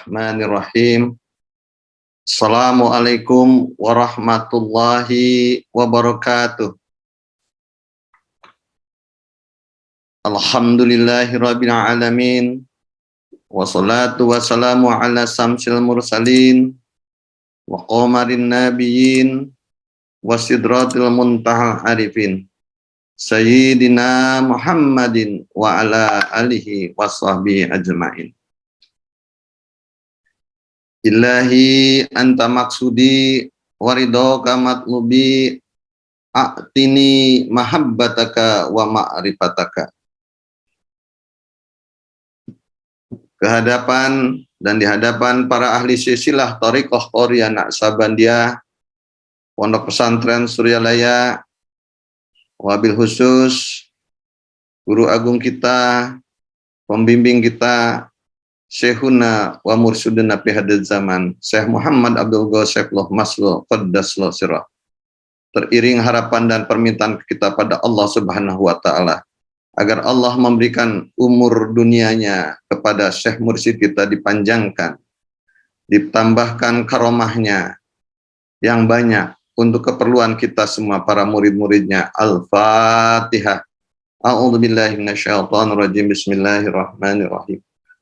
Bismillahirrahmanirrahim. Assalamualaikum warahmatullahi wabarakatuh. Alhamdulillahirabbil alamin. Wassalatu wassalamu ala samsil mursalin wa qamarin nabiyyin wa sidratil muntahal arifin. Sayyidina Muhammadin wa ala alihi washabbihi ajmain. Ilahi anta maksudi waridhoka matlubi a'tini mahabbataka wa ma'rifataka. Kehadapan dan di hadapan para ahli silsilah thariqah Qaria Naqsabandiyah Pondok Pesantren Suryalaya, wabil khusus guru agung kita, pembimbing kita, Syekhuna wa mursyiduna fi hadzal zaman, Syekh Muhammad Abdul Ghosefullah Maslo Qaddaslahu sirrah. Teriring harapan dan permintaan kita pada Allah Subhanahu wa taala agar Allah memberikan umur dunianya kepada Syekh Mursyid kita dipanjangkan, ditambahkan karomahnya yang banyak untuk keperluan kita semua para murid-muridnya. Al-Fatihah. A'udzubillahi minasyaitonirrajim. Bismillahirrahmanirrahim.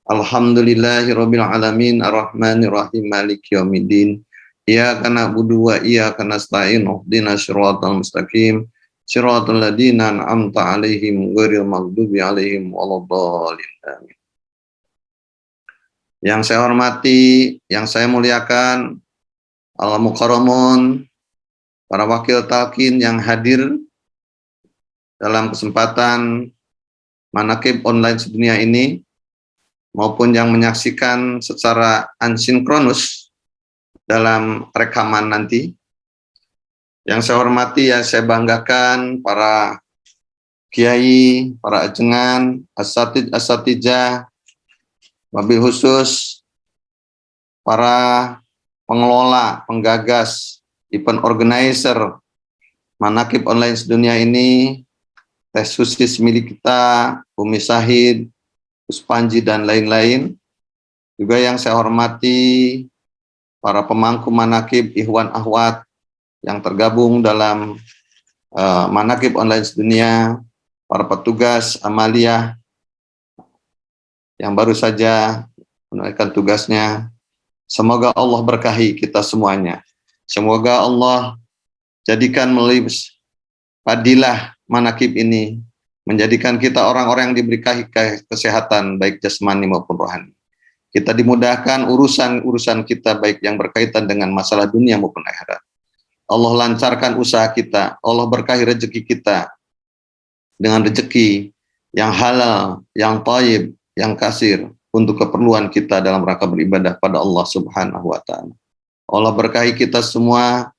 Alhamdulillahirabbil alamin arrahmanir rahim maliki yaumiddin. Iyyaka na'budu wa iyyaka nasta'in. Ihdinas siratal mustaqim. Siratal ladzina an'amta 'alaihim ghairil maghdubi 'alaihim waladdallin. Amin. Yang saya hormati, yang saya muliakan, al-mukarramun, para wakil talqin yang hadir dalam kesempatan manaqib online sedunia ini, maupun yang menyaksikan secara asinkronus dalam rekaman nanti. Yang saya hormati, yang saya banggakan para kiai, para ajengan, asatijah, wabil khusus para pengelola, penggagas, event organizer manaqib online sedunia ini, Teh Susis milik kita, Umi Syahid, Uspanji dan lain-lain. Juga yang saya hormati para pemangku manaqib, ikhwan akhwat yang tergabung dalam manaqib online sedunia, para petugas amaliyah yang baru saja menunaikan tugasnya. Semoga Allah berkahi kita semuanya. Semoga Allah jadikan melalui fadilah manaqib ini menjadikan kita orang-orang yang diberi kesehatan baik jasmani maupun rohani. Kita dimudahkan urusan-urusan kita baik yang berkaitan dengan masalah dunia maupun akhirat. Allah lancarkan usaha kita, Allah berkahi rezeki kita dengan rezeki yang halal, yang thayyib, yang kasir untuk keperluan kita dalam rangka beribadah pada Allah Subhanahu wa taala. Allah berkahi kita semua,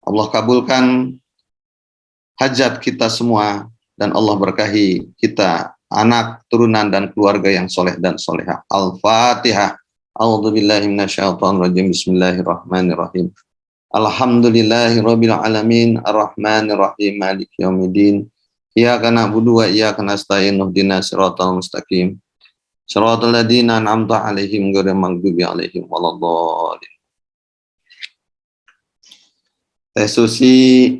Allah kabulkan hajat kita semua, dan Allah berkahi kita, anak, turunan, dan keluarga yang soleh dan solehah. Al-Fatihah. A'udzubillahi minasyaitonirrajim. Bismillahirrahmanirrahim. Alhamdulillahirabbil alamin arrahmanir rahim maliki yaumiddin. Iyyaka na'budu wa iyyaka nasta'in. Ihdinas siratal mustaqim. Siratal ladzina an'amta 'alaihim ghairil maghdubi 'alaihim waladdallin. Teh Susi,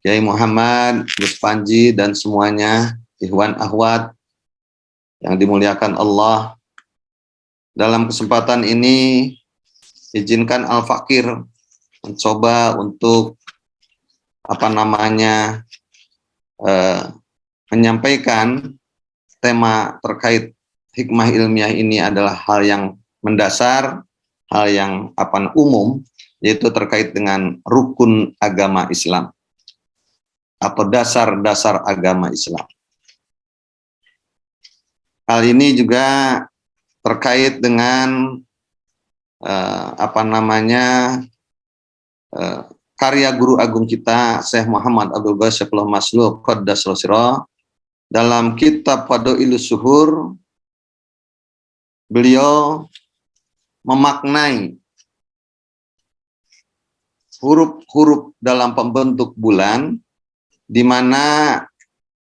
Kiai Muhammad, Gus Panji, dan semuanya, ikhwan akhwat yang dimuliakan Allah. Dalam kesempatan ini, izinkan Al-Fakir mencoba untuk menyampaikan tema terkait hikmah ilmiah ini adalah hal yang mendasar, hal yang umum, yaitu terkait dengan rukun agama Islam atau dasar-dasar agama Islam. Hal ini juga terkait dengan karya guru agung kita, Syekh Muhammad Abdul Ghosefullah Maslo Qaddaslahu sirrah. Dalam kitab Fadhailus Suhur, beliau memaknai huruf-huruf dalam pembentuk bulan, di mana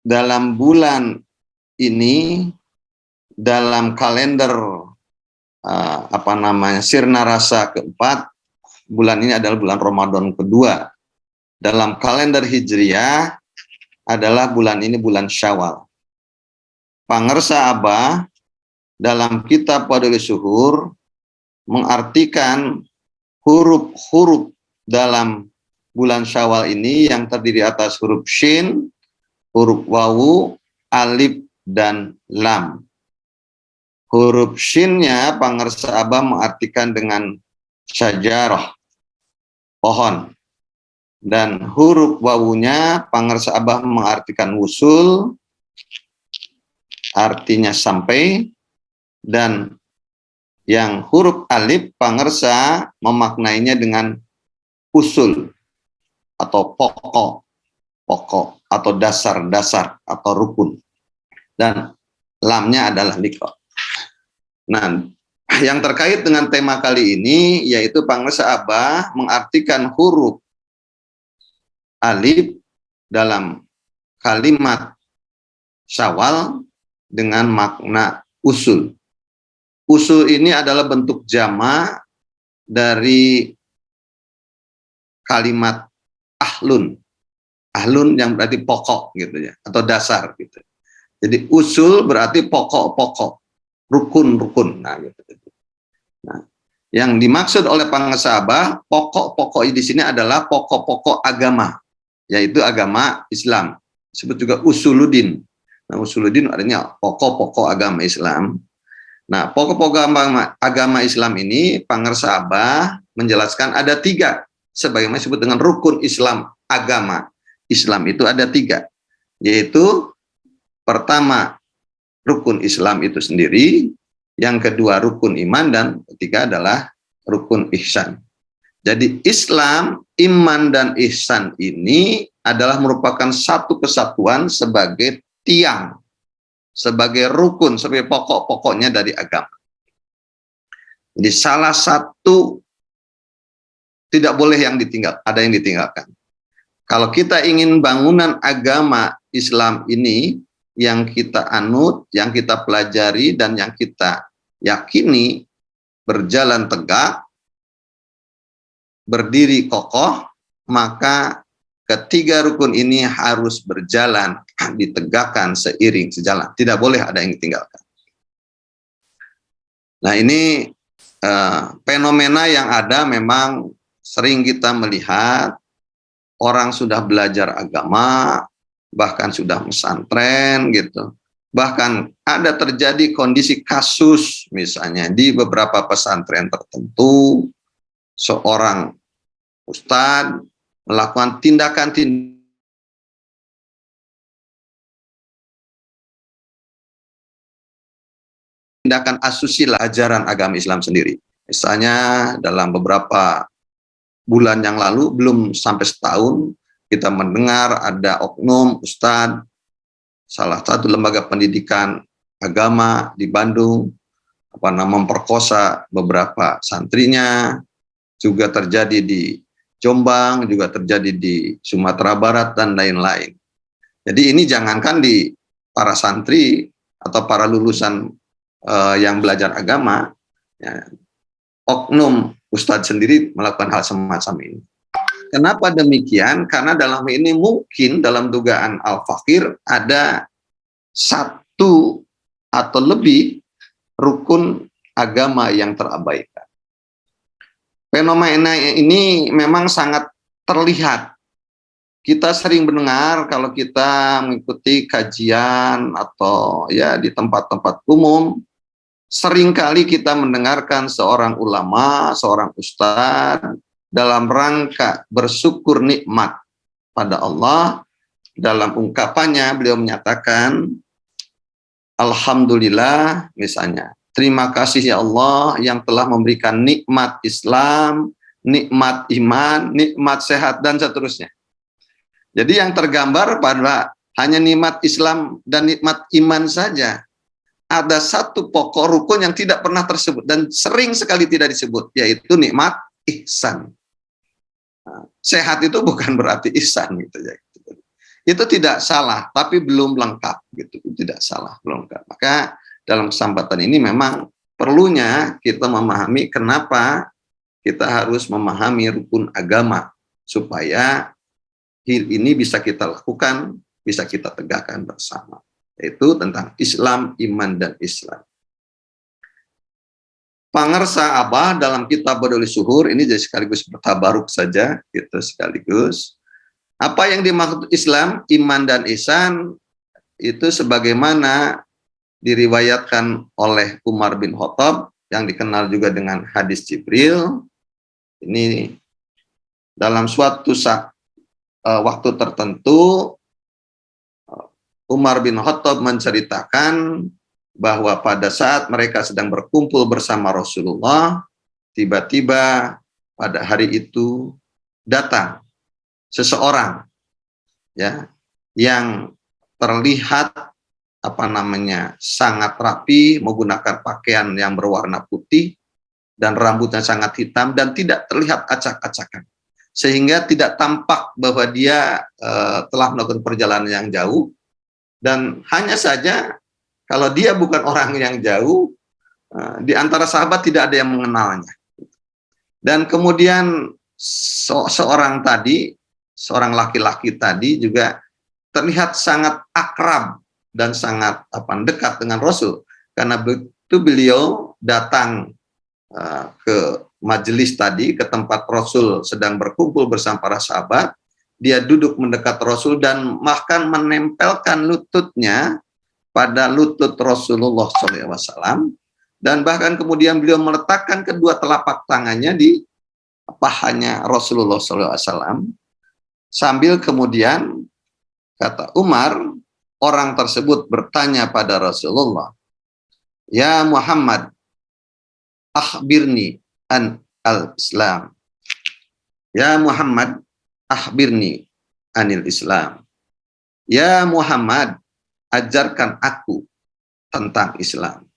dalam bulan ini, dalam kalender sirna rasa keempat, bulan ini adalah bulan Ramadan kedua. Dalam kalender Hijriah adalah bulan ini bulan Syawal. Pangersa Abah dalam kitab Wadul Suhur mengartikan huruf-huruf dalam bulan Syawal ini yang terdiri atas huruf shin, huruf wawu, alif, dan lam. Huruf shinnya Pangersa Abah mengartikan dengan syajarah, pohon. Dan huruf wawunya Pangersa Abah mengartikan wusul, artinya sampai. Dan yang huruf alif Pangersa memaknainya dengan usul atau pokok atau dasar atau rukun. Dan lamnya adalah liqa. Nah, yang terkait dengan tema kali ini yaitu Pangersa Abah mengartikan huruf alif dalam kalimat Syawal dengan makna usul. Usul ini adalah bentuk jama dari kalimat ahlun. Ahlun yang berarti pokok gitu ya, atau dasar gitu. Jadi usul berarti pokok-pokok, rukun-rukun. Nah, gitu. Nah, yang dimaksud oleh Pangersa Abah, pokok-pokok di sini adalah pokok-pokok agama, yaitu agama Islam. Disebut juga usuluddin. Nah, usuluddin artinya pokok-pokok agama Islam. Nah, pokok-pokok agama Islam ini Pangersa Abah menjelaskan ada 3, sebagaimana disebut dengan rukun Islam. Agama Islam itu ada 3, yaitu pertama rukun Islam itu sendiri, yang kedua rukun iman, dan ketiga adalah rukun ihsan. Jadi Islam, iman, dan ihsan ini adalah merupakan satu kesatuan sebagai tiang, sebagai rukun, sebagai pokok-pokoknya dari agama. Jadi salah satu tidak boleh yang ditinggal, ada yang ditinggalkan. Kalau kita ingin bangunan agama Islam ini yang kita anut, yang kita pelajari, dan yang kita yakini berjalan tegak, berdiri kokoh, maka ketiga rukun ini harus berjalan, ditegakkan seiring sejalan. Tidak boleh ada yang ditinggalkan. Nah, ini fenomena yang ada memang sering kita melihat orang sudah belajar agama, bahkan sudah pesantren gitu. Bahkan ada terjadi kondisi kasus misalnya di beberapa pesantren tertentu, seorang ustadz melakukan tindakan asusila ajaran agama Islam sendiri. Misalnya dalam beberapa bulan yang lalu, belum sampai setahun, kita mendengar ada oknum ustadz salah satu lembaga pendidikan agama di Bandung memperkosa beberapa santrinya. Juga terjadi di Jombang, juga terjadi di Sumatera Barat, dan lain-lain. Jadi ini jangankan di para santri atau para lulusan yang belajar agama, ya, oknum ustadz sendiri melakukan hal semacam ini. Kenapa demikian? Karena dalam ini mungkin dalam dugaan al-fakir ada satu atau lebih rukun agama yang terabaikan. Fenomena ini memang sangat terlihat. Kita sering mendengar kalau kita mengikuti kajian atau ya di tempat-tempat umum, seringkali kita mendengarkan seorang ulama, seorang ustadz dalam rangka bersyukur nikmat pada Allah. Dalam ungkapannya beliau menyatakan, alhamdulillah misalnya, terima kasih ya Allah yang telah memberikan nikmat Islam, nikmat iman, nikmat sehat, dan seterusnya. Jadi yang tergambar pada hanya nikmat Islam dan nikmat iman saja. Ada satu pokok rukun yang tidak pernah tersebut dan sering sekali tidak disebut, yaitu nikmat ihsan. Sehat itu bukan berarti ihsan gitu ya. Itu tidak salah, tapi belum lengkap gitu. Tidak salah, belum lengkap. Maka dalam kesempatan ini memang perlunya kita memahami kenapa kita harus memahami rukun agama supaya hal ini bisa kita lakukan, bisa kita tegakkan bersama, yaitu tentang Islam, iman, dan Islam. Pangersa Abah dalam kitab Badul Suhur, ini jadi sekaligus bertabaruk saja, gitu sekaligus. Apa yang dimaksud Islam, iman, dan ihsan, itu sebagaimana diriwayatkan oleh Umar bin Khattab, yang dikenal juga dengan hadis Jibril. Ini dalam suatu waktu tertentu, Umar bin Khattab menceritakan bahwa pada saat mereka sedang berkumpul bersama Rasulullah, tiba-tiba pada hari itu datang seseorang, ya, yang terlihat sangat rapi, menggunakan pakaian yang berwarna putih dan rambutnya sangat hitam dan tidak terlihat acak-acakan, sehingga tidak tampak bahwa dia telah melakukan perjalanan yang jauh. Dan hanya saja kalau dia bukan orang yang jauh, di antara sahabat tidak ada yang mengenalnya. Dan kemudian seorang laki-laki tadi juga terlihat sangat akrab dan sangat dekat dengan Rasul, karena begitu beliau datang ke majelis tadi, ke tempat Rasul sedang berkumpul bersama para sahabat, dia duduk mendekat Rasul dan bahkan menempelkan lututnya pada lutut Rasulullah SAW, dan bahkan kemudian beliau meletakkan kedua telapak tangannya di pahanya Rasulullah SAW, sambil kemudian kata Umar, orang tersebut bertanya pada Rasulullah, "Ya Muhammad, akhbirni an al-Islam." Ya Muhammad, akhbirni anil Islam. Ya Muhammad, ajarkan aku tentang Islam.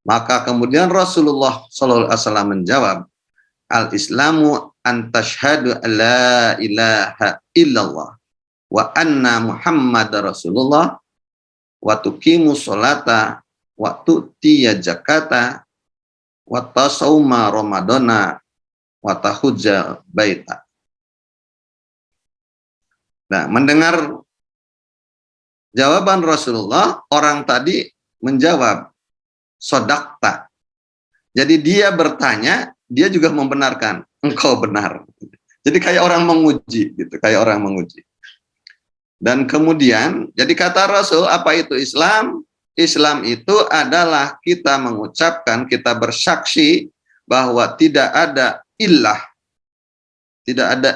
Maka kemudian Rasulullah SAW menjawab, al-Islamu antashhadu la ilaha illallah wa anna Muhammad Rasulullah wa tuqimu sholata wa tu'tiya zakata wa tasawma ramadana wa tahujja baita. Nah, mendengar jawaban Rasulullah, orang tadi menjawab, sodakta. Jadi dia bertanya, dia juga membenarkan, engkau benar. Jadi kayak orang menguji, gitu, kayak orang menguji. Dan kemudian, jadi kata Rasul, apa itu Islam? Islam itu adalah kita mengucapkan, kita bersaksi bahwa tidak ada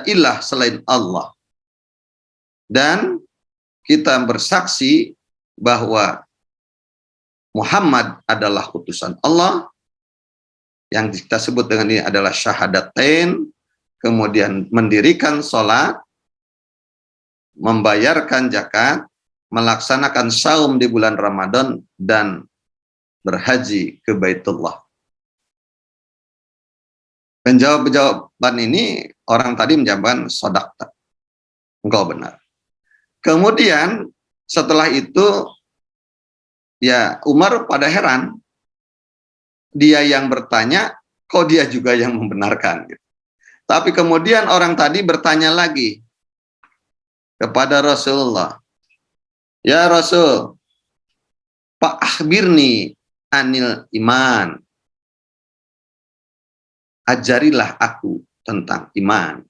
ilah selain Allah. Dan kita bersaksi bahwa Muhammad adalah utusan Allah, yang kita sebut dengan ini adalah syahadatain, kemudian mendirikan sholat, membayarkan zakat, melaksanakan saum di bulan Ramadan, dan berhaji ke Baitullah. Penjawab-jawaban ini orang tadi menjawabkan sodakta, engkau benar. Kemudian setelah itu ya Umar pada heran, dia yang bertanya, kok dia juga yang membenarkan gitu. Tapi kemudian orang tadi bertanya lagi kepada Rasulullah, ya Rasul, Pak akhbirni anil iman, ajarilah aku tentang iman.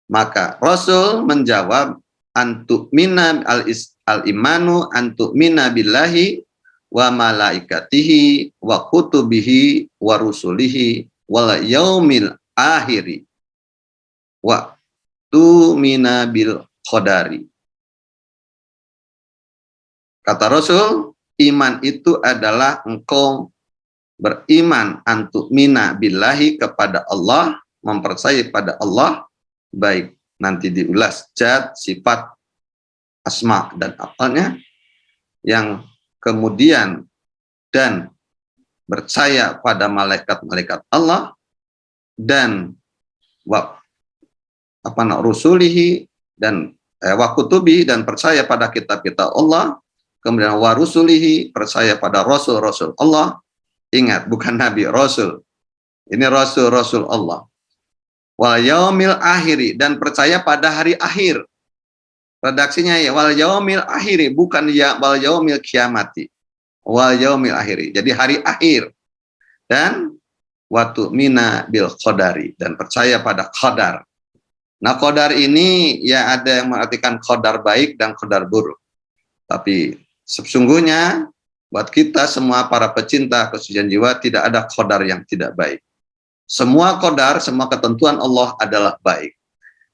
Maka Rasul menjawab, antu'mina al-imanu antu'mina billahi wa malaikatihi wa kutubihi wa rusulihi wal yaumil akhiri wa tu'mina bil qadari. Kata Rasul, iman itu adalah engkau beriman antu'mina billahi kepada Allah, mempercayai pada Allah, baik nanti diulas zat, sifat, asma, dan apalnya, yang kemudian dan percaya pada malaikat-malaikat Allah, dan rusulihi, dan wakutubi, dan percaya pada kitab-kitab Allah, kemudian warusulihi, percaya pada rasul-rasul Allah, Ingat, bukan nabi, rasul. Ini rasul Allah. Wal yaumil akhiri, dan percaya pada hari akhir. Redaksinya ya wal yaumil akhiri, bukan ya wal yaumil kiamati. Wal yaumil akhiri. Jadi hari akhir. Dan watu mina bil qadari, dan percaya pada qadar. Nah, qadar ini ya ada yang mengartikan qadar baik dan qadar buruk. Tapi sesungguhnya buat kita semua para pecinta kesucian jiwa tidak ada qadar yang tidak baik. Semua qadar, semua ketentuan Allah adalah baik.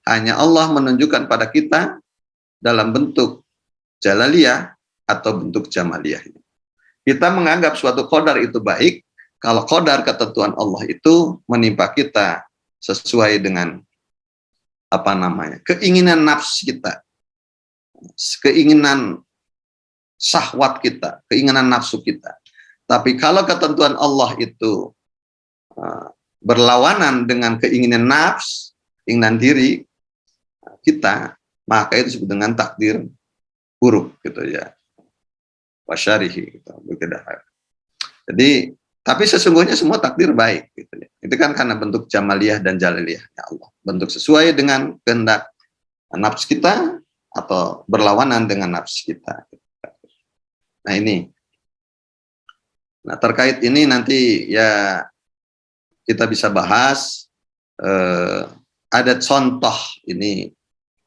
Hanya Allah menunjukkan pada kita dalam bentuk jalaliyah atau bentuk jamaliyah. Kita menganggap suatu qadar itu baik kalau qadar ketentuan Allah itu menimpa kita sesuai dengan keinginan nafsu kita, keinginan syahwat kita, keinginan nafsu kita. Tapi kalau ketentuan Allah itu berlawanan dengan keinginan nafs, keinginan diri kita, maka itu disebut dengan takdir buruk gitu ya. Wasyarihi gitu. Jadi, tapi sesungguhnya semua takdir baik gitu ya. Itu kan karena bentuk jamaliyah dan jalaliyahnya Allah. Bentuk sesuai dengan kehendak nafs kita atau berlawanan dengan nafs kita. Nah, ini. Nah, terkait ini nanti ya kita bisa bahas, ada contoh ini,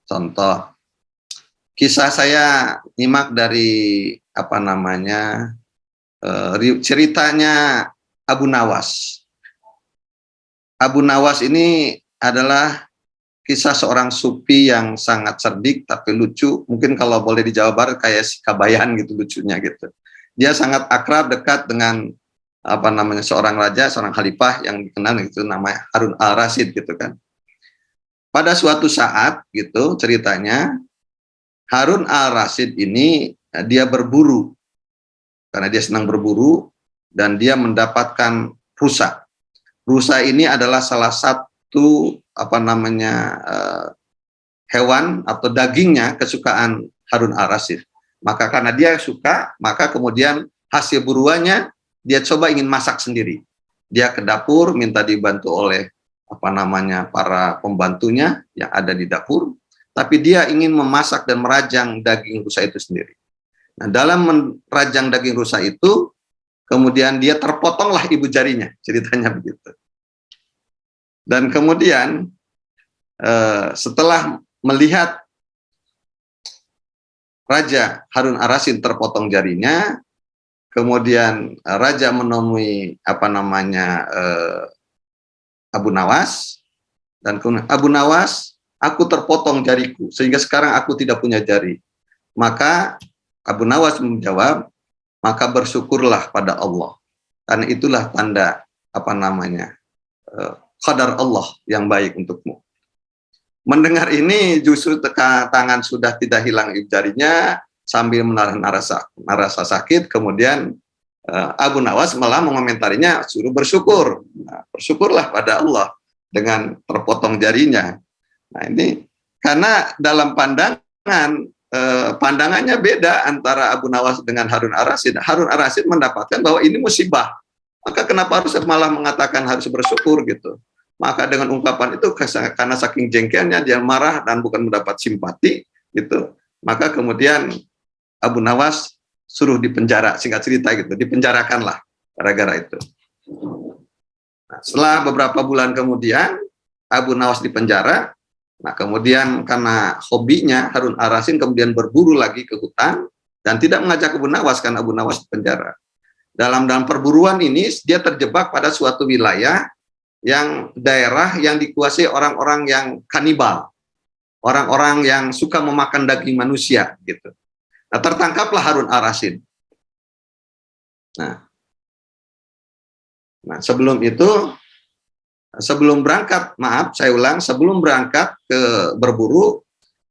contoh kisah saya nyimak dari ceritanya Abu Nawas. Abu Nawas ini adalah kisah seorang sufi yang sangat cerdik tapi lucu. Mungkin kalau boleh di Jawa Barat kayak si Kabayan gitu lucunya gitu. Dia sangat akrab dekat dengan seorang raja, seorang khalifah yang dikenal itu namanya Harun al-Rasyid gitu kan. Pada suatu saat gitu ceritanya, Harun al-Rasyid ini dia berburu karena dia senang berburu dan dia mendapatkan rusa. Rusa ini adalah salah satu hewan atau dagingnya kesukaan Harun al-Rasyid. Maka karena dia suka, maka kemudian hasil buruannya dia coba ingin masak sendiri. Dia ke dapur minta dibantu oleh para pembantunya yang ada di dapur, tapi dia ingin memasak dan merajang daging rusa itu sendiri. Nah, dalam merajang daging rusa itu, kemudian dia terpotonglah ibu jarinya, ceritanya begitu. Dan kemudian setelah melihat Raja Harun al-Rasyid terpotong jarinya, kemudian Raja menemui Abu Nawas, dan kemudian Abu Nawas, aku terpotong jariku sehingga sekarang aku tidak punya jari. Maka Abu Nawas menjawab, maka bersyukurlah pada Allah, karena itulah tanda qadar Allah yang baik untukmu. Mendengar ini justru tangan sudah tidak hilang jarinya, sambil menahan rasa sakit, kemudian Abu Nawas malah mengomentarinya suruh bersyukur. Nah, bersyukurlah pada Allah dengan terpotong jarinya. Nah, ini karena dalam pandangannya beda antara Abu Nawas dengan Harun al-Rasyid. Harun al-Rasyid mendapatkan bahwa ini musibah. Maka kenapa harus malah mengatakan harus bersyukur gitu. Maka dengan ungkapan itu karena saking jengkelnya dia marah dan bukan mendapat simpati gitu. Maka kemudian Abu Nawas suruh dipenjara, singkat cerita gitu, dipenjarakanlah gara-gara itu. Nah, setelah beberapa bulan kemudian Abu Nawas dipenjara. Nah, kemudian karena hobinya Harun al-Rasyid kemudian berburu lagi ke hutan dan tidak mengajak Abu Nawas karena Abu Nawas dipenjara. Dalam perburuan ini dia terjebak pada suatu wilayah yang daerah yang dikuasai orang-orang yang kanibal, orang-orang yang suka memakan daging manusia gitu. Nah, tertangkaplah Harun al-Rasyid. Nah, sebelum itu, sebelum berangkat ke berburu,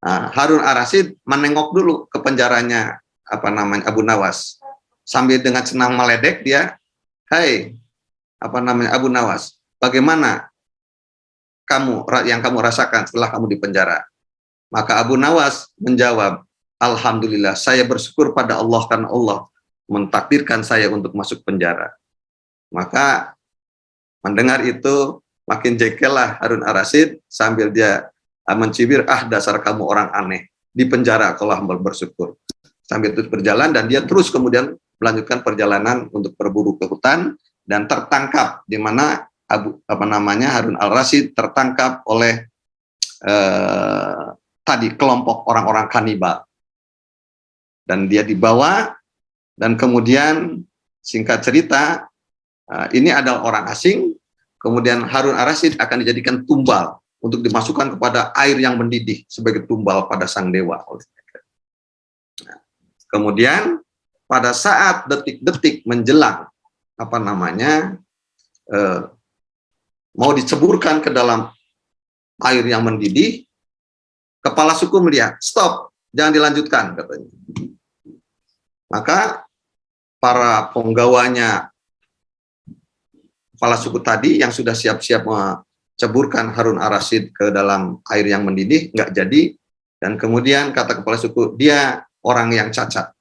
Harun al-Rasyid menengok dulu ke penjaranya Abu Nawas. Sambil dengan senang meledek dia, "Hai, Abu Nawas, bagaimana yang kamu rasakan setelah kamu dipenjara?" Maka Abu Nawas menjawab, "Alhamdulillah, saya bersyukur pada Allah karena Allah mentakdirkan saya untuk masuk penjara." Maka mendengar itu makin jengkel lah Harun Ar-Rasyid sambil dia mencibir, ah dasar kamu orang aneh, di penjara kalau hamba bersyukur. Sambil terus berjalan dan dia terus kemudian melanjutkan perjalanan untuk berburu ke hutan dan tertangkap, di mana Harun Al-Rasyid tertangkap oleh tadi kelompok orang-orang kanibal. Dan dia dibawa, dan kemudian singkat cerita, ini adalah orang asing, kemudian Harun Ar-Rasyid akan dijadikan tumbal untuk dimasukkan kepada air yang mendidih sebagai tumbal pada sang dewa. Kemudian pada saat detik-detik menjelang mau diceburkan ke dalam air yang mendidih, kepala suku melihat, stop, jangan dilanjutkan, katanya. Maka para penggawanya kepala suku tadi yang sudah siap-siap menceburkan Harun Ar-Rasyid ke dalam air yang mendidih, nggak jadi. Dan kemudian kata kepala suku, dia orang yang cacat.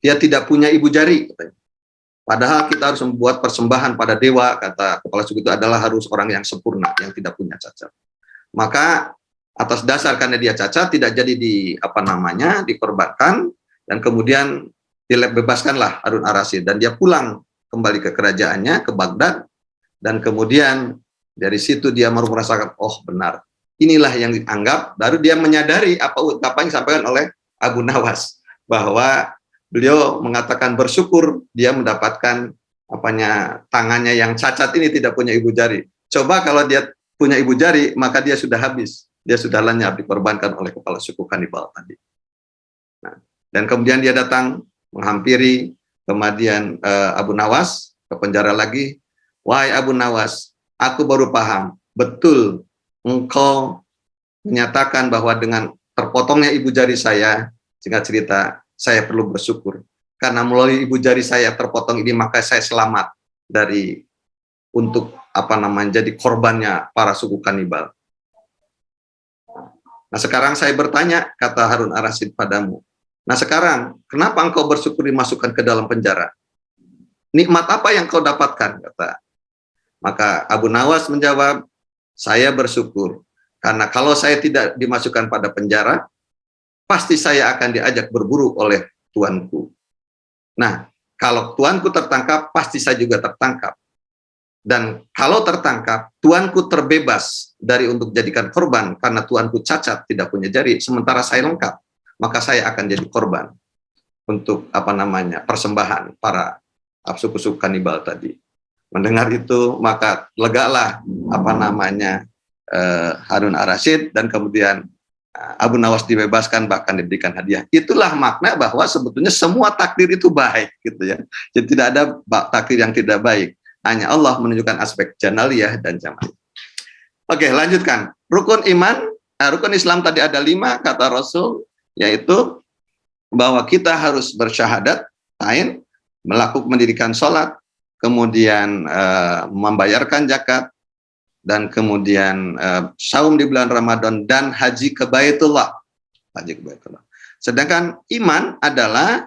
Dia tidak punya ibu jari, katanya. Padahal kita harus membuat persembahan pada dewa, kata kepala suku itu adalah harus orang yang sempurna, yang tidak punya cacat. Maka atas dasar karena dia cacat, tidak jadi dikorbankan, dan kemudian dibebaskanlah Harun Ar-Rasyid, dan dia pulang kembali ke kerajaannya, ke Baghdad, dan kemudian dari situ dia merasakan, oh benar, inilah yang dianggap, baru dia menyadari apa yang disampaikan oleh Abu Nawas, bahwa beliau mengatakan bersyukur dia mendapatkan tangannya yang cacat ini tidak punya ibu jari. Coba kalau dia punya ibu jari, maka dia sudah habis, dia sudah lenyap, dikorbankan oleh kepala suku kanibal tadi. Nah, dan kemudian dia datang menghampiri kemudian Abu Nawas ke penjara lagi. Wahai Abu Nawas, aku baru paham, betul engkau menyatakan bahwa dengan terpotongnya ibu jari saya, singkat cerita, saya perlu bersyukur. Karena melalui ibu jari saya terpotong ini, maka saya selamat dari jadi korbannya para suku kanibal. Nah sekarang saya bertanya, kata Harun Ar-Rasyid padamu, nah sekarang kenapa engkau bersyukur dimasukkan ke dalam penjara? Nikmat apa yang kau dapatkan? Kata. Maka Abu Nawas menjawab, saya bersyukur karena kalau saya tidak dimasukkan pada penjara, pasti saya akan diajak berburu oleh tuanku. Nah, kalau tuanku tertangkap, pasti saya juga tertangkap. Dan kalau tertangkap, tuanku terbebas dari untuk jadikan korban karena tuanku cacat, tidak punya jari, sementara saya lengkap, maka saya akan jadi korban untuk persembahan para suku-suku kanibal tadi. Mendengar itu, maka legalah Harun Ar-Rasyid, dan kemudian Abu Nawas dibebaskan, bahkan diberikan hadiah. Itulah makna bahwa sebetulnya semua takdir itu baik, gitu ya. Jadi tidak ada takdir yang tidak baik. Hanya Allah menunjukkan aspek janaliyah dan jamaliyah. Oke, lanjutkan. Rukun iman, rukun Islam tadi ada 5, kata Rasul, yaitu bahwa kita harus bersyahadat, mendirikan sholat, kemudian membayarkan zakat, dan kemudian saum di bulan Ramadan, dan haji ke Baitullah. Sedangkan iman adalah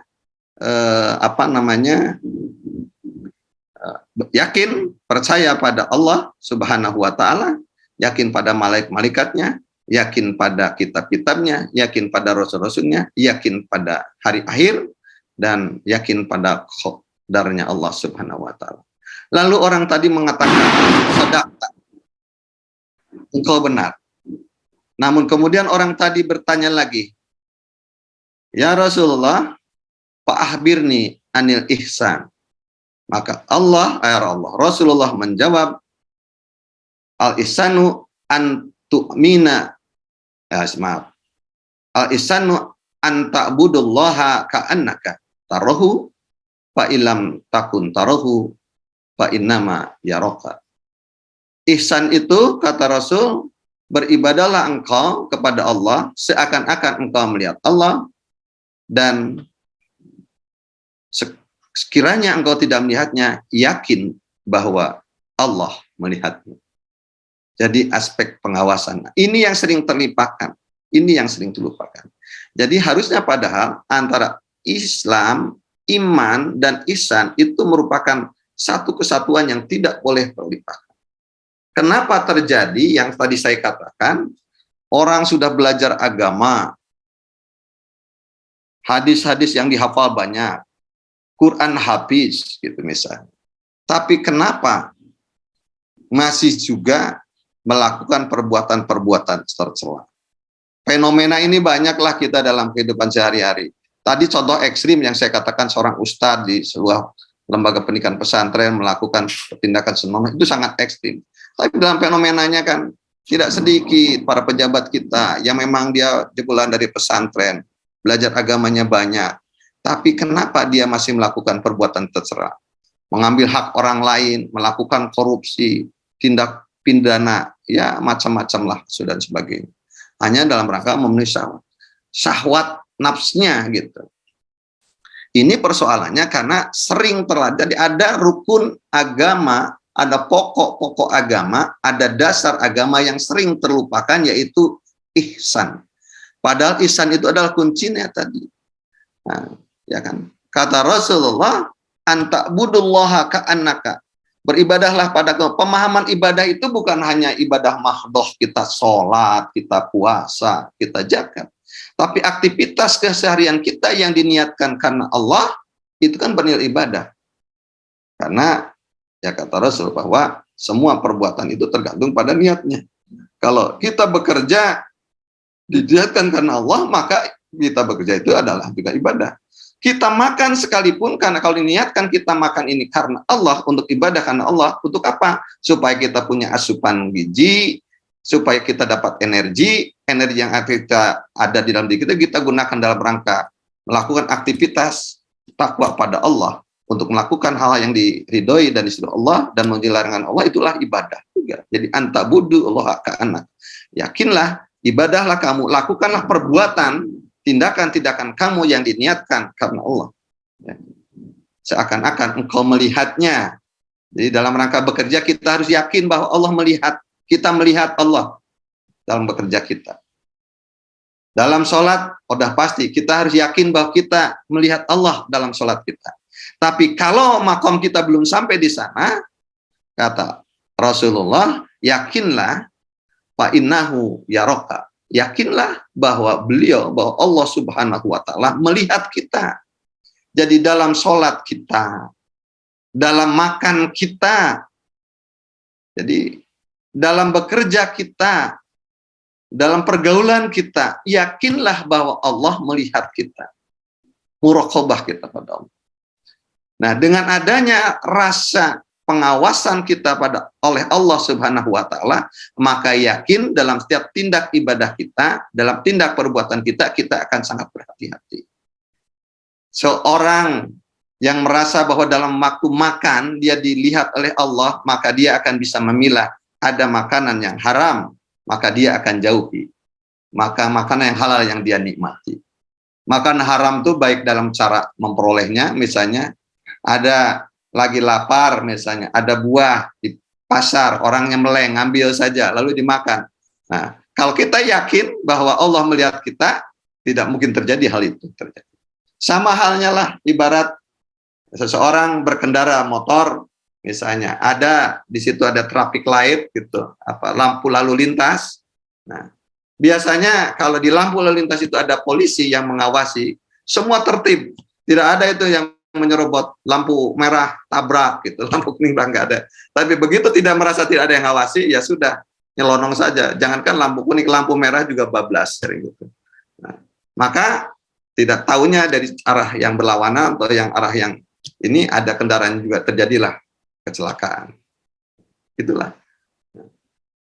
yakin, percaya pada Allah Subhanahu wa Ta'ala, yakin pada malaikat-malaikatnya, yakin pada kitab-kitabnya, yakin pada rasul-rasulnya, yakin pada hari akhir, dan yakin pada qadarnya Allah Subhanahu wa Ta'ala. Lalu orang tadi mengatakan, sadaqta, engkau benar. Namun kemudian orang tadi bertanya lagi, ya Rasulullah, fa'ahbirni anil ihsan. Maka Rasulullah menjawab, al-ihsanu an tu'mina, al-ihsanu an ta'budullaha ka'annaka tarahu, fa ilam takun tarahu, fa innama yaraka. Ihsan itu, kata Rasul, beribadahlah engkau kepada Allah seakan-akan engkau melihat Allah, dan sekiranya engkau tidak melihatnya, yakin bahwa Allah melihatmu. Jadi aspek pengawasan. Ini yang sering terlupakan. Ini yang sering terlupakan. Jadi harusnya padahal antara Islam, iman, dan ihsan itu merupakan satu kesatuan yang tidak boleh terlupakan. Kenapa terjadi yang tadi saya katakan, orang sudah belajar agama, hadis-hadis yang dihafal banyak, Quran habis, gitu misalnya. Tapi kenapa masih juga melakukan perbuatan-perbuatan tercela? Fenomena ini banyaklah kita dalam kehidupan sehari-hari. Tadi contoh ekstrim yang saya katakan, seorang ustadz di sebuah lembaga pendidikan pesantren melakukan tindakan senonoh, itu sangat ekstrim. Tapi dalam fenomenanya kan tidak sedikit para pejabat kita yang memang dia jebolan dari pesantren, belajar agamanya banyak. Tapi kenapa dia masih melakukan perbuatan tercela? Mengambil hak orang lain, melakukan korupsi, tindak pidana, ya macam-macam lah, dan sebagainya. Hanya dalam rangka memenuhi syahwat nafsnya gitu. Ini persoalannya karena sering terjadi, ada rukun agama, ada pokok-pokok agama, ada dasar agama yang sering terlupakan, yaitu ihsan. Padahal ihsan itu adalah kuncinya tadi. Nah, ya kan? Kata Rasulullah, anta'budullaha ka'annaka. Beribadahlah pada kamu. Pemahaman ibadah itu bukan hanya ibadah mahdoh, kita sholat, kita puasa, kita zakat. Tapi aktivitas keseharian kita yang diniatkan karena Allah, itu kan bernilai ibadah. Karena, ya kata Rasul, bahwa semua perbuatan itu tergantung pada niatnya. Kalau kita bekerja, diniatkan karena Allah, maka kita bekerja itu adalah juga ibadah. Kita makan sekalipun, karena kalau diniatkan kita makan ini karena Allah, untuk ibadah karena Allah, untuk apa? Supaya kita punya asupan gizi, supaya kita dapat energi yang kita ada di dalam diri kita gunakan dalam rangka melakukan aktivitas takwa pada Allah, untuk melakukan hal yang diridhoi dan disuruh Allah dan menjalankan Allah, itulah ibadah juga. Jadi antabudu Allah ka'anak. Yakinlah, ibadahlah kamu, lakukanlah perbuatan, tindakan-tindakan kamu yang diniatkan karena Allah. Ya. Seakan-akan engkau melihatnya. Jadi dalam rangka bekerja kita harus yakin bahwa Allah melihat, kita melihat Allah dalam bekerja kita. Dalam sholat, udah pasti kita harus yakin bahwa kita melihat Allah dalam sholat kita. Tapi kalau makom kita belum sampai di sana, kata Rasulullah, yakinlah fa innahu yaraka. Yakinlah bahwa bahwa Allah Subhanahu wa Ta'ala melihat kita. Jadi dalam sholat kita, dalam makan kita, jadi dalam bekerja kita, dalam pergaulan kita, yakinlah bahwa Allah melihat kita. Muraqabah kita pada Allah. Nah, dengan adanya rasa pengawasan kita oleh Allah Subhanahu wa Ta'ala, maka yakin dalam setiap tindak ibadah kita, dalam tindak perbuatan kita akan sangat berhati-hati. Seorang yang merasa bahwa dalam waktu makan dia dilihat oleh Allah, maka dia akan bisa memilah. Ada makanan yang haram, maka dia akan jauhi. Maka makanan yang halal yang dia nikmati. Makanan haram itu baik dalam cara memperolehnya, misalnya ada lagi lapar, misalnya ada buah di pasar, orangnya meleng, ambil saja lalu dimakan. Nah, kalau kita yakin bahwa Allah melihat kita, tidak mungkin terjadi hal itu terjadi. Sama halnya lah, ibarat seseorang berkendara motor, misalnya ada di situ ada traffic light gitu, lampu lalu lintas. Nah, biasanya kalau di lampu lalu lintas itu ada polisi yang mengawasi, semua tertib, tidak ada itu yang menyerobot, lampu merah tabrak gitu, lampu kuning nggak ada. Tapi begitu tidak merasa tidak ada yang ngawasi, ya sudah nyelonong saja. Jangankan lampu kuning, lampu merah juga bablas sering gitu. Nah, maka tidak tahunya dari arah yang berlawanan atau yang arah yang ini ada kendaraan juga terjadilah kecelakaan. Itulah.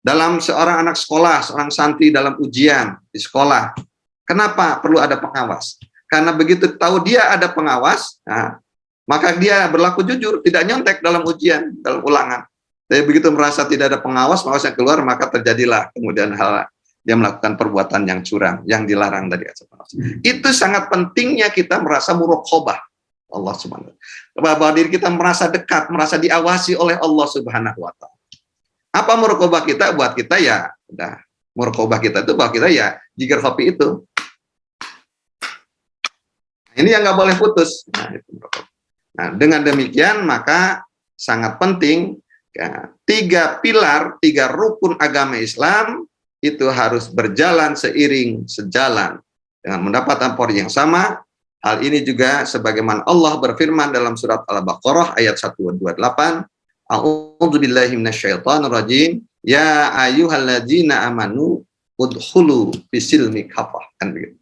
Dalam seorang anak sekolah, seorang santri dalam ujian di sekolah, kenapa perlu ada pengawas? Karena begitu tahu dia ada pengawas, nah, maka dia berlaku jujur, tidak nyontek dalam ujian, dalam ulangan. Tapi begitu merasa tidak ada pengawas, pengawasnya keluar, maka terjadilah kemudian hal dia melakukan perbuatan yang curang, yang dilarang dari Allah. Itu sangat pentingnya kita merasa muraqabah Allah Subhanahu wa Ta'ala. Bahwa diri kita merasa dekat, merasa diawasi oleh Allah Subhanahu wa Ta'ala. Apa muraqabah kita? Buat kita ya, udah. Muraqabah kita itu bahwa kita ya jikir kopi itu. Ini yang nggak boleh putus. Nah, itu. Nah, dengan demikian maka sangat penting. Ya, 3 pilar, 3 rukun agama Islam itu harus berjalan seiring sejalan dengan mendapatkan poin yang sama. Hal ini juga sebagaimana Allah berfirman dalam surat Al-Baqarah ayat 128, A'udzubillahi minasyaitonirrajim, ya ayyuhalladzina amanu udkhulu fisilmi kafah, kan begitu.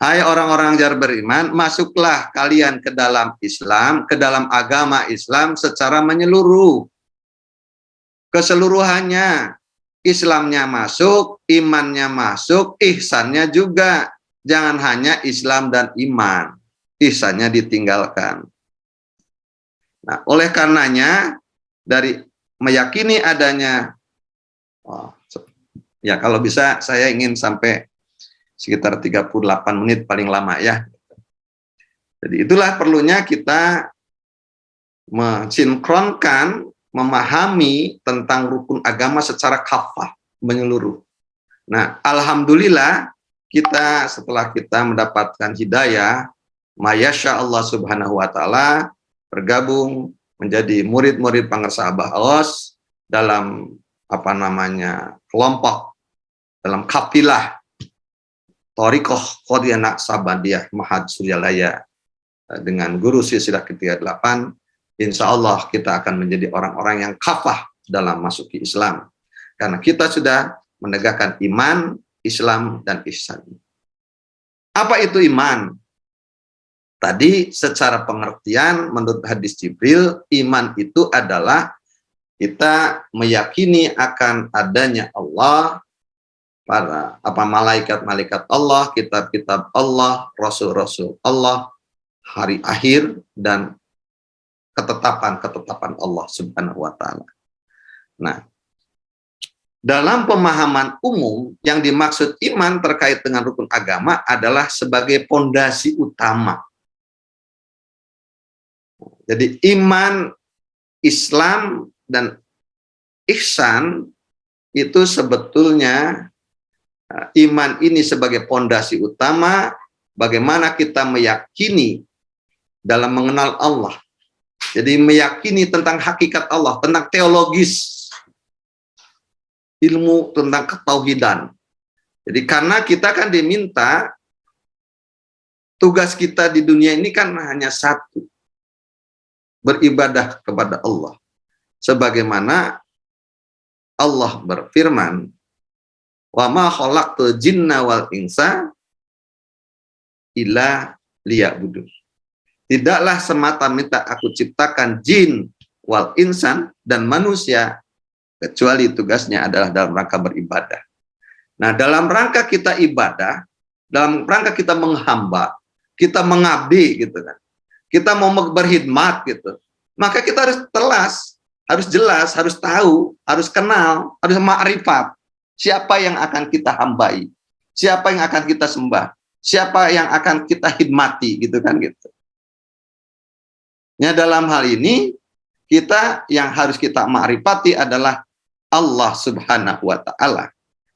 Hai orang-orang yang beriman, masuklah kalian ke dalam Islam, ke dalam agama Islam secara menyeluruh. Keseluruhannya, Islamnya masuk, imannya masuk, ihsannya juga. Jangan hanya Islam dan iman, ihsannya ditinggalkan. Nah, oleh karenanya, dari meyakini adanya, ya kalau bisa saya ingin sampai sekitar 38 menit paling lama ya. Jadi itulah perlunya kita mensinkronkan, memahami tentang rukun agama secara kafah, menyeluruh. Nah, alhamdulillah kita setelah kita mendapatkan hidayah, mayasya Allah Subhanahu wa taala, bergabung menjadi murid-murid Pangersa Abah Aos dalam kelompok, dalam kafilah Thariqah Qadiriyah Naqsabandiyah Mahad Suryalaya dengan guru silsilah ke-38, insya Allah kita akan menjadi orang-orang yang kafah dalam masuki Islam. Karena kita sudah menegakkan iman, Islam, dan ihsan. Apa itu iman? Tadi secara pengertian menurut hadis Jibril, iman itu adalah kita meyakini akan adanya Allah, para malaikat-malaikat Allah, kitab-kitab Allah, rasul-rasul Allah, hari akhir, dan ketetapan-ketetapan Allah Subhanahu wa taala. Nah, dalam pemahaman umum yang dimaksud iman terkait dengan rukun agama adalah sebagai pondasi utama. Jadi iman, Islam, dan ihsan itu sebetulnya iman ini sebagai pondasi utama bagaimana kita meyakini dalam mengenal Allah. Jadi meyakini tentang hakikat Allah, tentang teologis, ilmu tentang ketauhidan. Jadi karena kita kan diminta, tugas kita di dunia ini kan hanya satu, beribadah kepada Allah. Sebagaimana Allah berfirman, wa ma khalaqtul jinna wal insa illa liya'budun. Tidaklah semata-mata aku ciptakan jin wal insan dan manusia kecuali tugasnya adalah dalam rangka beribadah. Nah, dalam rangka kita ibadah, dalam rangka kita menghamba, kita mengabdi gitu kan. Kita mau berkhidmat gitu. Maka kita harus telas, harus jelas, harus tahu, harus kenal, harus ma'rifat. Siapa yang akan kita hambai? Siapa yang akan kita sembah? Siapa yang akan kita khidmati gitu kan gitu. Ya, dalam hal ini kita yang harus kita ma'rifati adalah Allah Subhanahu wa taala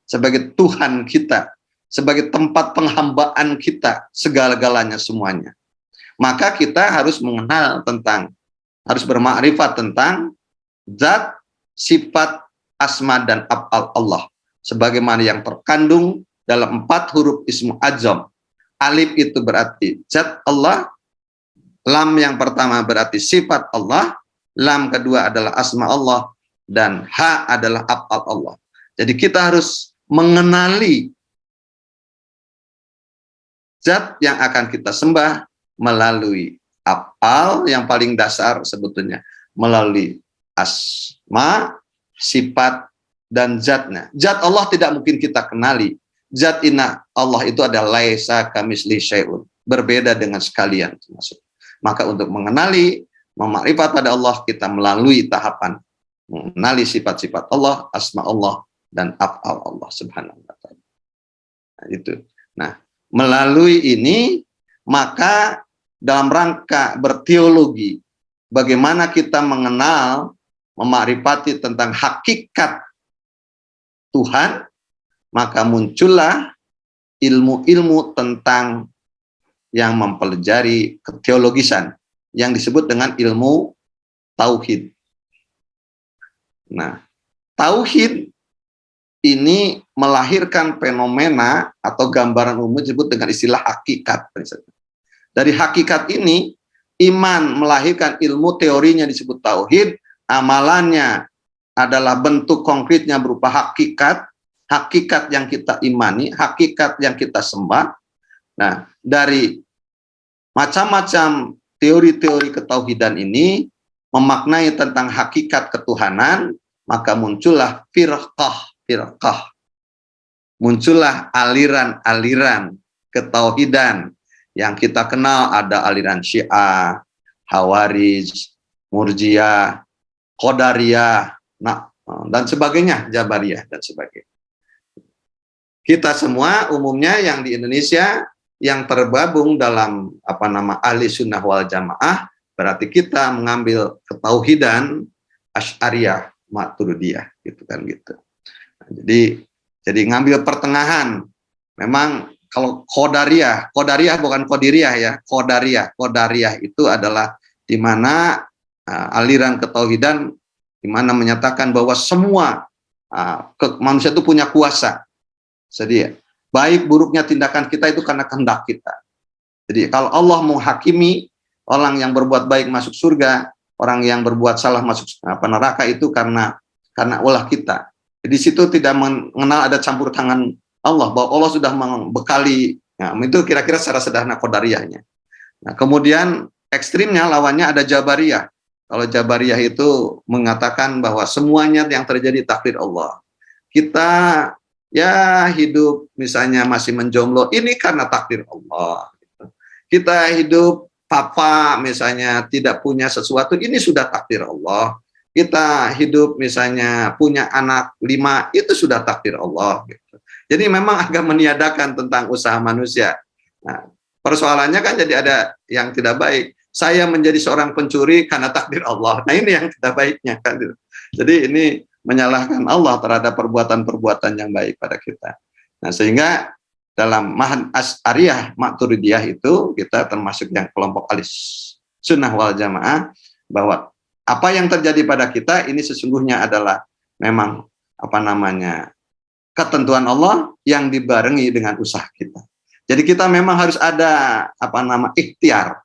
sebagai Tuhan kita, sebagai tempat penghambaan kita, segala-galanya semuanya. Maka kita harus mengenal tentang, harus bermakrifat tentang zat, sifat, asma, dan af'al Allah sebagaimana yang terkandung dalam 4 huruf ismu adzam. Alif itu berarti zat Allah, lam yang pertama berarti sifat Allah, lam kedua adalah asma Allah, dan ha adalah af'al Allah. Jadi kita harus mengenali zat yang akan kita sembah melalui af'al yang paling dasar sebetulnya, melalui asma, sifat, dan zatnya. Zat Allah tidak mungkin kita kenali. Zat inna Allah itu adalah laisa kamisli syai'un, berbeda dengan sekalian. Maka untuk mengenali, memakrifat pada Allah, kita melalui tahapan mengenali sifat-sifat Allah, asma Allah, dan af'al Allah Subhanahu wa ta'ala. Nah, itu. Nah, melalui ini, maka dalam rangka berteologi, bagaimana kita mengenal, memakrifati tentang hakikat Tuhan, maka muncullah ilmu-ilmu tentang yang mempelajari keteologisan yang disebut dengan ilmu tauhid. Nah, tauhid ini melahirkan fenomena atau gambaran umum disebut dengan istilah hakikat. Dari hakikat ini, iman melahirkan ilmu, teorinya disebut tauhid, amalannya adalah bentuk konkretnya berupa hakikat, hakikat yang kita imani, hakikat yang kita sembah. Nah, dari macam-macam teori-teori ketauhidan ini memaknai tentang hakikat ketuhanan, maka muncullah firqah, muncullah aliran-aliran ketauhidan yang kita kenal. Ada aliran Syiah, Khawarij, Murji'ah, Qadariyah, dan sebagainya, Jabariyah dan sebagainya. Kita semua umumnya yang di Indonesia yang tergabung dalam ahli sunnah wal jamaah, berarti kita mengambil ketauhidan Asy'ariyah, Maturidiyah, gitu kan gitu. Nah, jadi ngambil pertengahan. Memang kalau Qadariyah bukan Qadiriyah ya, Qadariyah itu adalah di mana aliran ketauhidan di mana menyatakan bahwa semua manusia itu punya kuasa. Jadi baik buruknya tindakan kita itu karena kehendak kita. Jadi kalau Allah menghakimi orang yang berbuat baik masuk surga, orang yang berbuat salah masuk neraka itu karena ulah kita. Di situ tidak mengenal ada campur tangan Allah, bahwa Allah sudah membekali. Nah, itu kira-kira secara sederhana Qadariyahnya. Nah, kemudian ekstrimnya lawannya ada Jabariyah. Kalau Jabariyah itu mengatakan bahwa semuanya yang terjadi takdir Allah. Kita ya hidup misalnya masih menjomblo, ini karena takdir Allah. Kita hidup papa misalnya tidak punya sesuatu, ini sudah takdir Allah. Kita hidup misalnya punya anak 5, itu sudah takdir Allah. Gitu. Jadi memang agak meniadakan tentang usaha manusia. Nah, persoalannya kan jadi ada yang tidak baik. Saya menjadi seorang pencuri karena takdir Allah. Nah, ini yang tidak baiknya kan. Jadi ini menyalahkan Allah terhadap perbuatan-perbuatan yang baik pada kita. Nah, sehingga dalam Mahan Asy'ariyah Maturidiyah itu kita termasuk yang kelompok ahli sunnah wal jamaah, bahwa apa yang terjadi pada kita ini sesungguhnya adalah memang ketentuan Allah yang dibarengi dengan usaha kita. Jadi kita memang harus ada ikhtiar.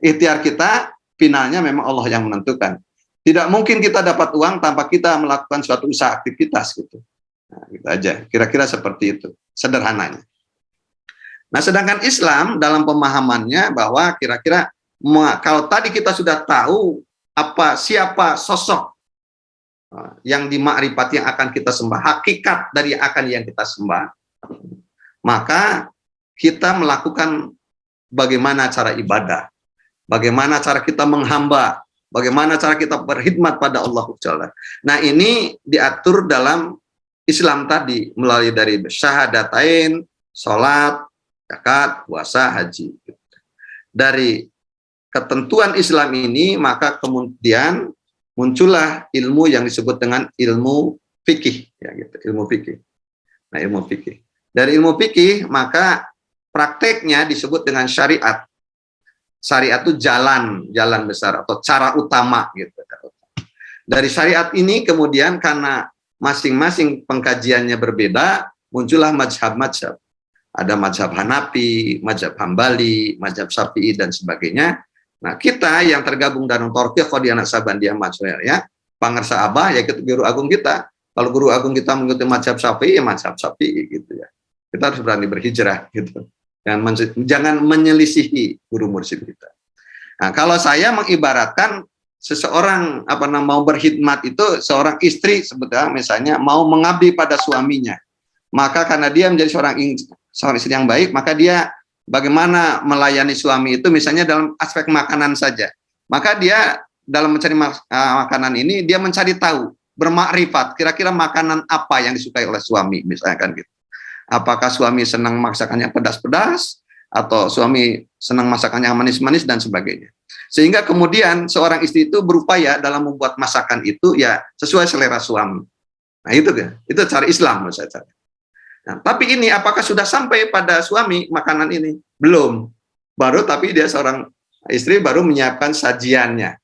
Ikhtiar kita finalnya memang Allah yang menentukan. Tidak mungkin kita dapat uang tanpa kita melakukan suatu usaha aktivitas gitu. Nah, gitu aja. Kira-kira seperti itu sederhananya. Nah, sedangkan Islam dalam pemahamannya bahwa kira-kira kalau tadi kita sudah tahu siapa sosok yang dimakrifat yang akan kita sembah, hakikat dari yang kita sembah, maka kita melakukan bagaimana cara ibadah, bagaimana cara kita menghamba, bagaimana cara kita berkhidmat pada Allah Ta'ala. Nah, ini diatur dalam Islam tadi melalui dari syahadatain, sholat, zakat, puasa, haji. Dari ketentuan Islam ini maka kemudian muncullah ilmu yang disebut dengan ilmu fikih, ya gitu, ilmu fikih. Nah, ilmu fikih. Dari ilmu fikih maka prakteknya disebut dengan syariat. Syariat itu jalan besar atau cara utama gitu. Dari syariat ini kemudian karena masing-masing pengkajiannya berbeda, muncullah mazhab-mazhab. Ada mazhab Hanafi, mazhab Hambali, mazhab Syafi'i dan sebagainya. Nah, kita yang tergabung dalam Torqiyah Qadiyah Naksabandiyah ya, pangarsa abah ya guru agung kita. Kalau guru agung kita mengikuti mazhab Syafi'i, ya mazhab Syafi'i gitu ya. Kita harus berani berhijrah gitu. Jangan menyelisihi guru mursyid kita. Nah, kalau saya mengibaratkan seseorang mau berkhidmat itu seorang istri sebetulnya misalnya mau mengabdi pada suaminya. Maka karena dia menjadi seorang istri yang baik, maka dia bagaimana melayani suami itu misalnya dalam aspek makanan saja. Maka dia dalam mencari makanan ini dia mencari tahu, bermakrifat kira-kira makanan apa yang disukai oleh suami misalnya kan gitu. Apakah suami senang masakannya pedas-pedas atau suami senang masakannya manis-manis dan sebagainya. Sehingga kemudian seorang istri itu berupaya dalam membuat masakan itu ya sesuai selera suami. Nah, itu cara Islam menurut saya. Nah, tapi ini apakah sudah sampai pada suami makanan ini? Belum. Tapi dia seorang istri baru menyiapkan sajiannya,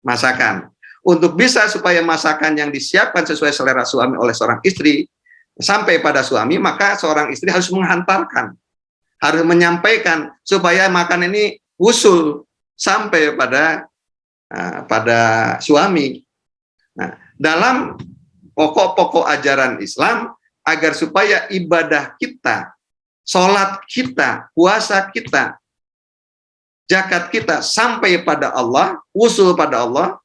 masakan. Untuk bisa supaya masakan yang disiapkan sesuai selera suami oleh seorang istri sampai pada suami, maka seorang istri harus menghantarkan, harus menyampaikan supaya makan ini usul sampai pada suami. Nah, dalam pokok-pokok ajaran Islam, agar supaya ibadah kita, sholat kita, puasa kita, zakat kita sampai pada Allah, usul pada Allah,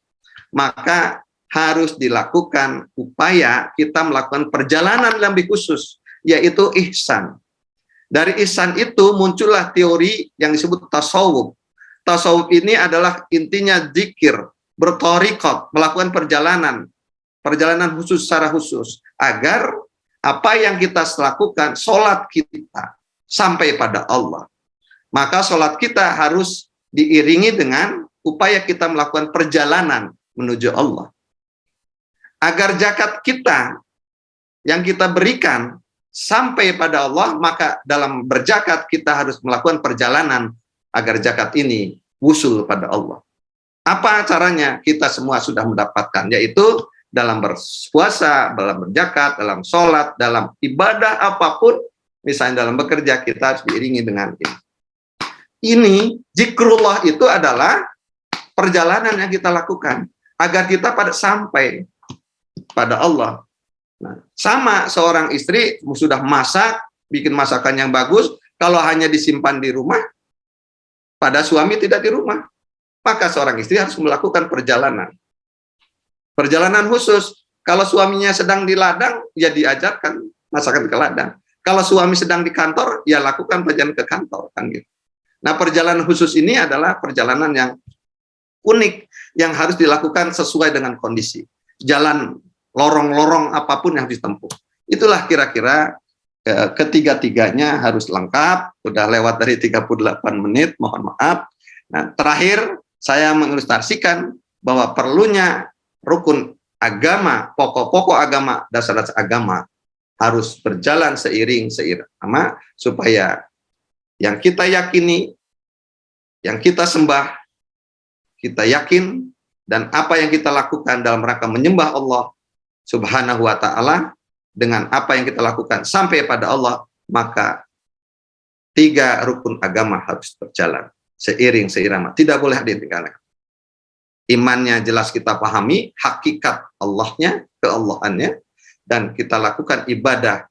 maka harus dilakukan upaya kita melakukan perjalanan lebih khusus, yaitu ihsan. Dari ihsan itu muncullah teori yang disebut tasawuf. Tasawuf ini adalah intinya zikir, bertorikot, melakukan perjalanan khusus secara khusus, agar apa yang kita lakukan, sholat kita sampai pada Allah. Maka sholat kita harus diiringi dengan upaya kita melakukan perjalanan menuju Allah. Agar zakat kita yang kita berikan sampai pada Allah, maka dalam berzakat kita harus melakukan perjalanan agar zakat ini wusul pada Allah. Apa caranya? Kita semua sudah mendapatkan, yaitu dalam berpuasa, dalam berzakat, dalam sholat, dalam ibadah apapun, misalnya dalam bekerja, kita harus diiringi dengan ini. Ini, zikrullah itu adalah perjalanan yang kita lakukan, agar kita sampai pada Allah. Nah, sama seorang istri sudah masak, bikin masakan yang bagus, kalau hanya disimpan di rumah, pada suami tidak di rumah, maka seorang istri harus melakukan perjalanan. Perjalanan khusus. Kalau suaminya sedang di ladang, ya diajarkan masakan ke ladang. Kalau suami sedang di kantor, ya lakukan perjalanan ke kantor, kan gitu. Nah, perjalanan khusus ini adalah perjalanan yang unik, yang harus dilakukan sesuai dengan kondisi. Jalan lorong-lorong apapun yang ditempuh. Itulah kira-kira ketiga-tiganya harus lengkap. Sudah lewat dari 38 menit, mohon maaf. Nah, terakhir saya mengilustrasikan bahwa perlunya rukun agama, pokok-pokok agama, dasar-dasar agama harus berjalan seiring supaya yang kita yakini, yang kita sembah, kita yakin, dan apa yang kita lakukan dalam rangka menyembah Allah Subhanahu wa Ta'ala, dengan apa yang kita lakukan sampai pada Allah, maka 3 rukun agama harus berjalan seiring seirama, tidak boleh ditinggalkan. Imannya jelas kita pahami, hakikat Allahnya, keallahannya, dan kita lakukan ibadah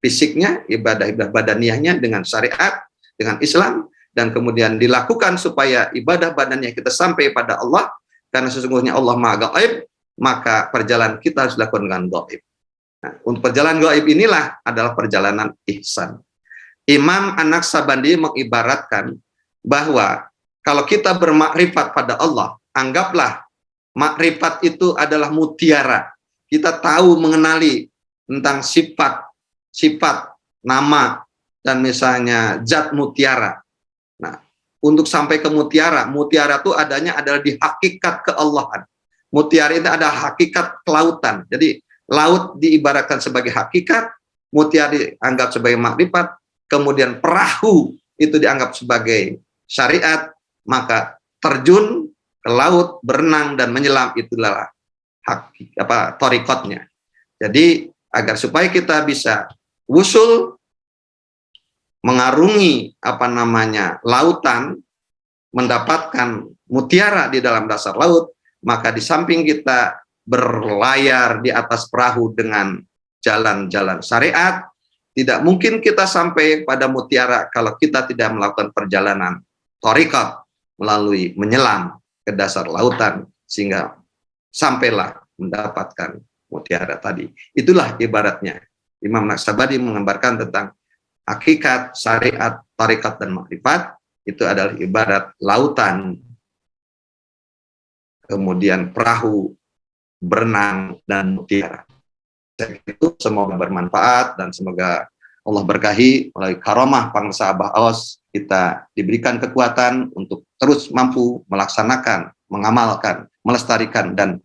fisiknya, ibadah badaniahnya dengan syariat, dengan Islam, dan kemudian dilakukan supaya ibadah badannya kita sampai pada Allah, karena sesungguhnya Allah Maha Gaib, maka perjalanan kita harus dilakukan dengan gaib. Nah, untuk perjalanan gaib inilah adalah perjalanan ihsan. Imam An-Naqsabandi mengibaratkan bahwa kalau kita bermakrifat pada Allah, anggaplah makrifat itu adalah mutiara. Kita tahu mengenali tentang sifat, nama, dan misalnya zat mutiara. Nah, untuk sampai ke mutiara itu adanya adalah di hakikat keallahan. Mutiara itu ada hakikat kelautan. Jadi, laut diibaratkan sebagai hakikat, mutiara dianggap sebagai makrifat, kemudian perahu itu dianggap sebagai syariat, maka terjun ke laut, berenang dan menyelam itulah torikotnya. Jadi agar supaya kita bisa wusul mengarungi lautan, mendapatkan mutiara di dalam dasar laut, maka di samping kita berlayar di atas perahu dengan jalan-jalan syariat, tidak mungkin kita sampai pada mutiara kalau kita tidak melakukan perjalanan torikot melalui menyelam ke dasar lautan, sehingga sampailah mendapatkan mutiara tadi. Itulah ibaratnya. Imam Naqsabandi menggambarkan tentang hakikat, syariat, tarikat, dan makrifat. Itu adalah ibarat lautan, kemudian perahu, berenang, dan mutiara. Itu semoga bermanfaat dan semoga Allah berkahi melalui karamah Pangsa Abah Aos, kita diberikan kekuatan untuk terus mampu melaksanakan, mengamalkan, melestarikan, dan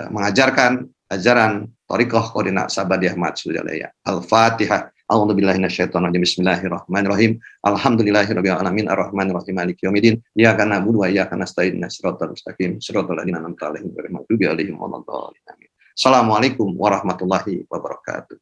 mengajarkan ajaran Thariqah Koordinat Sabandiyah Madsudalaya. Al-Fatihah. A'udzubillahi minasyaitonir rajim. Bismillahirrahmanirrahim. Alhamdulillahirabbil alamin arrahmanirrahim maliki yaumiddin. Iyyaka na'budu wa iyyaka nasta'in ihdinas siratal mustaqim siratal ladzina an'amta 'alaihim ghairil maghdubi 'alaihim waladdallin. Amin. Assalamualaikum warahmatullahi wabarakatuh.